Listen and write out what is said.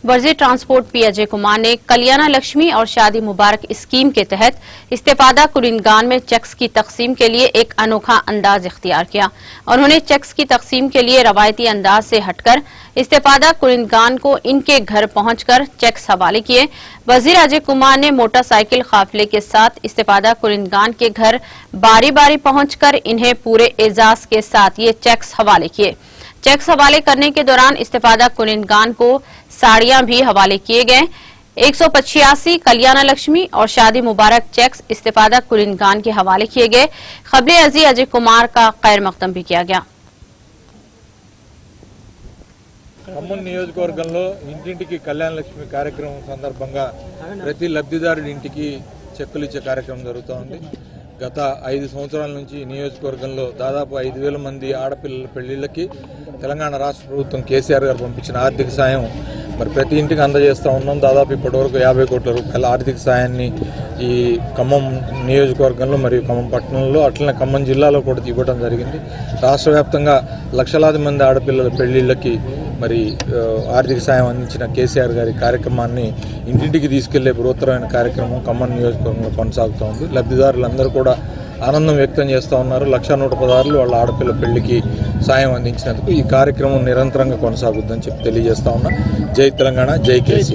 वर्जी transport P Ajay Kumar ने कल्याण लक्ष्मी और शादी मुबारक स्कीम के तहत इस्तेफादा कुरिंदगान में चेक्स की तकसीम के लिए एक अनोखा अंदाज इख्तियार किया। उन्होंने चेक्स की तकसीम के लिए रवायती अंदाज से हटकर इस्तेफादा कुरिंदगान को इनके घर पहुंचकर चेक्स हवाले किए। वजीर अजय कुमार ने मोटरसाइकिल काफिले के साथ इस्तेफादा कुरिंदगान के घर बारी बारी पहुंचकर इन्हें पूरे एजाज के साथ ये चेक्स हवाले किए। चेक्स हवाले करने के दौरान इस्तेफादा कुरिंदगान को साड़ियां भी हवाले किए गए। 185 कल्याण लक्ष्मी और शादी मुबारक चेक्स इस्तेफादा कुरिंदगान के हवाले किए गए। खबरे अजी अजय कुमार का खैर मकदम भी किया गया। ఖమ్మం నియోజకవర్గంలో ఇంటింటికి కళ్యాణ లక్ష్మి కార్యక్రమం సందర్భంగా ప్రతి లబ్ధిదారుడి ఇంటికి చెక్కులు ఇచ్చే కార్యక్రమం జరుగుతోంది। గత 5 సంవత్సరాల నుంచి నియోజకవర్గంలో దాదాపు 5000 మంది ఆడపిల్లల పెళ్లిళ్లకి తెలంగాణ రాష్ట్ర ప్రభుత్వం కేసీఆర్ గారు పంపించిన ఆర్థిక సాయం మరి ప్రతి ఇంటికి అందజేస్తూ ఉన్నాం। దాదాపు ఇప్పటివరకు 50 కోట్ల రూపాయల ఆర్థిక సాయాన్ని ఈ ఖమ్మం నియోజకవర్గంలో మరియు ఖమ్మం పట్టణంలో అట్లనే ఖమ్మం జిల్లాలో కూడా ఇవ్వడం జరిగింది। రాష్ట్ర వ్యాప్తంగా లక్షలాది మంది ఆడపిల్లల పెళ్లిళ్లకి మరి ఆర్థిక సాయం అందించిన కేసీఆర్ గారి కార్యక్రమాన్ని ఇంటింటికి తీసుకెళ్లే బృహత్తరమైన కార్యక్రమం ఖమ్మం నియోజకవర్గంలో కొనసాగుతోంది। లబ్ధిదారులందరూ కూడా ఆనందం వ్యక్తం చేస్తూ ఉన్నారు। 1,116 వాళ్ళ ఆడపిల్ల పెళ్లికి సాయం అందించినందుకు ఈ కార్యక్రమం నిరంతరంగా కొనసాగుద్దని చెప్పి తెలియజేస్తా ఉన్నా। జై తెలంగాణ, జై కేసీ।